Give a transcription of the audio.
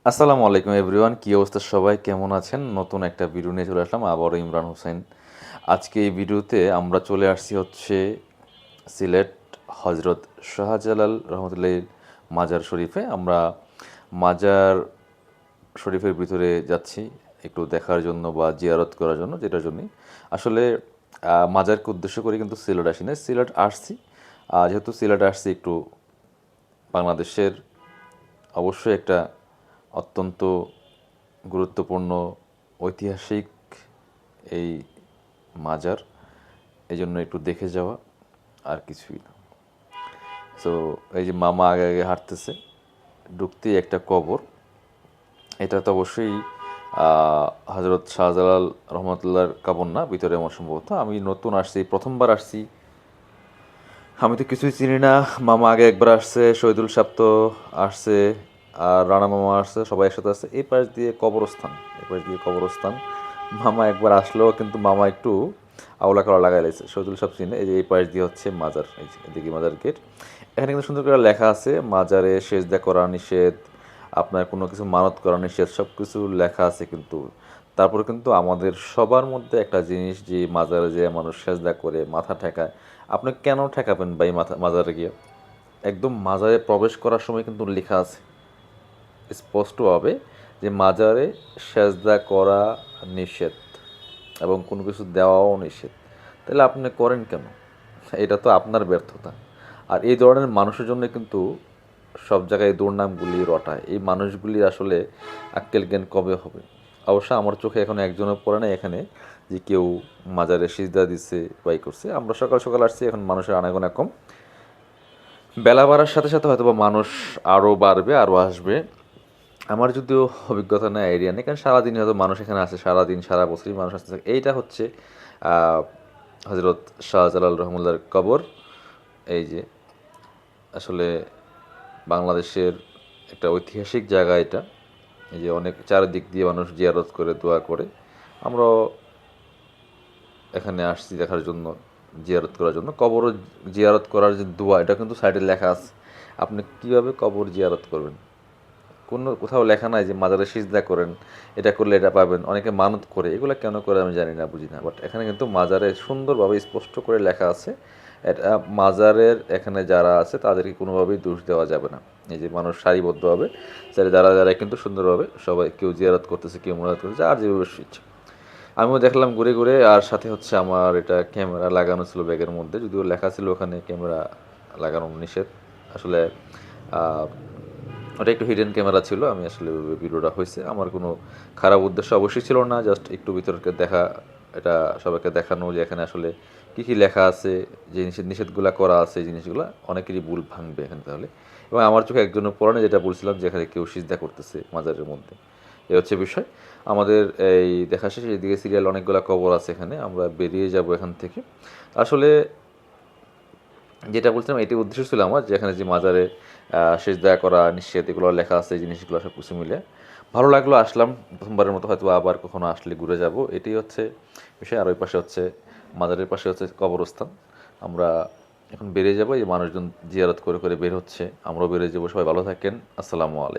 আসসালামু আলাইকুম এভরিওয়ান, কী অবস্থা সবাই, কেমন আছেন? নতুন একটা ভিডিও নিয়ে চলে আসলাম, আবারও ইমরান হোসেন। আজকে এই ভিডিওতে আমরা চলে আসছি হচ্ছে সিলেট হজরত শাহজালাল রহমতুল্লাহির মাজার শরীফে। আমরা মাজার শরীফের ভিতরে যাচ্ছি একটু দেখার জন্য বা জিয়ারত করার জন্য, যেটার জন্যই আসলে মাজারকে উদ্দেশ্য করে কিন্তু সিলেট আসি না, সিলেট আসছি। যেহেতু সিলেট আসছি একটু বাংলাদেশের অবশ্যই একটা অত্যন্ত গুরুত্বপূর্ণ ঐতিহাসিক এই মাজার, এই জন্য একটু দেখে যাওয়া, আর কিছুই না। সো এই যে মামা আগে আগে হাঁটতেছে, ঢুকতেই একটা কবর। এটা তো অবশ্যই হজরত শাহজালাল রহমতুল্লাহর কবর না, ভিতরে আমার সম্ভবত। আমি নতুন আসছি, প্রথমবার আসছি, আমি তো কিছুই চিনি না। মামা আগে একবার আসছে, শহীদুল সাহ তো আসছে, আর রানা মামা আসছে, সবাই একসাথে আসছে। এই পাশ দিয়ে কবরস্থান, এই পাশ দিয়ে কবরস্থান। মামা একবার আসলো, কিন্তু মামা একটু আওলা করা লাগাই লাগছে। শহীদুল সাহ চিনে, এই যে এই পাশ দিয়ে হচ্ছে মাজার, এই যে এদিকে মাজার গেট। এখানে কিন্তু সুন্দর করে লেখা আছে, মাজারে সেজদা করা নিষেধ, আপনার কোনো কিছু মানত করা নিষেধ, সব কিছু লেখা আছে। কিন্তু তারপরে কিন্তু আমাদের সবার মধ্যে একটা জিনিস, যে মাজারে যে মানুষ সেজদা করে মাথা ঠেকায়, আপনি কেন ঠেকাবেন ভাই মাজারে গিয়ে? একদম মাজারে প্রবেশ করার সময় কিন্তু লেখা আছে স্পষ্টভাবে যে মাজারে সেজদা করা নিষেধ এবং কোনো কিছু দেওয়াও নিষেধ। তাহলে আপনি করেন কেন? এটা তো আপনার ব্যর্থতা। আর এই ধরনের মানুষের জন্য কিন্তু সব জায়গায় দুর্নামগুলি রটায়। এই মানুষগুলি আসলে আক্কেল জ্ঞান কবে হবে? অবশ্য আমার চোখে এখন একজনও পড়ে না এখানে যে কেউ মাজারে সিজদা দিচ্ছে বাই করছে। আমরা সকাল সকাল আসছি, এখন মানুষের আনাগোনা কম। বেলা বাড়ার সাথে সাথে হয়তো বা মানুষ আরও বাড়বে, আরও আসবে। আমার যদিও অভিজ্ঞতা নেই, আইডিয়া নেই, কারণ সারাদিন হয়তো মানুষ এখানে আসে, সারাদিন সারা বছরই মানুষ আসতে থাকে। এইটা হচ্ছে হজরত শাহজালাল রহমুল্লার কবর। এই যে আসলে বাংলাদেশের একটা ঐতিহাসিক জায়গা এটা। এই যে অনেক চারিদিক দিয়ে মানুষ জিয়ারত করে, দোয়া করে। আমরাও এখানে আসছি দেখার জন্য, জিয়ারত করার জন্য। কবরও জিয়ারত করার যে দোয়া, এটা কিন্তু সাইডে লেখা আছে। আপনি কীভাবে কবর জিয়ারত করবেন? কোনো কোথাও লেখা নাই যে মাজারে সিজদা করেন, এটা করলে এটা পাবেন। অনেকে মানত করে, এগুলো কেন করে আমি জানি না, বুঝি না। বাট এখানে কিন্তু মাজারে সুন্দরভাবে স্পষ্ট করে লেখা আছে। এটা মাজারের এখানে যারা আছে তাদেরকে কোনোভাবেই দোষ দেওয়া যাবে না। এই যে মানুষ সারিবদ্ধভাবে, যারা যারা কিন্তু সুন্দরভাবে সবাই, কেউ জিয়ারত করতেছে, কেউ মুরাদ করতেছে, আর যেভাবে ইচ্ছা। আমিও দেখলাম ঘুরে ঘুরে। আর সাথে হচ্ছে আমার এটা ক্যামেরা লাগানো ছিল ব্যাগের মধ্যে, যদিও লেখা ছিল ওখানে ক্যামেরা লাগানো নিষেধ। আসলে ওটা একটু হিডেন ক্যামেরা ছিল। আমি আসলে ভিডিওটা হয়েছে, আমার কোনো খারাপ উদ্দেশ্য অবশ্যই ছিল না, জাস্ট একটু ভিতরকে দেখা, এটা সবাইকে দেখানো যে এখানে আসলে কী কী লেখা আছে, যে নিষেধগুলো করা আছে, এই জিনিসগুলো অনেকেরই ভুল ভাঙবে এখানে তাহলে। এবং আমার চোখে একজনের পড়ানো, যেটা বলছিলাম যে এখানে কেউ সিজদা করতেছে মাজারের মধ্যে, এ হচ্ছে বিষয়। আমাদের এই দেখা শেষে এদিকে সিরিয়াল অনেকগুলো কবর আছে এখানে, আমরা বেরিয়ে যাব এখান থেকে। আসলে যেটা বলছিলাম, এটি উদ্দেশ্য ছিল আমার, যে এখানে যে মাজারে সেজদা করা নিষেধ, এগুলো লেখা আছে, এই জিনিসগুলো সব কিছু মিলে ভালো লাগলো। আসলাম প্রথমবারের মতো, হয়তো আবার কখনো আসলে ঘুরে যাব, এটি হচ্ছে বিষয়। আর ওই পাশে হচ্ছে মাজারের পাশে হচ্ছে কবরস্থান। আমরা এখন বেরিয়ে যাব, এই মানুষজন জিয়ারত করে করে বের হচ্ছে, আমরাও বেরিয়ে যাবো। সবাই ভালো থাকেন, আসসালামু আলাইকুম।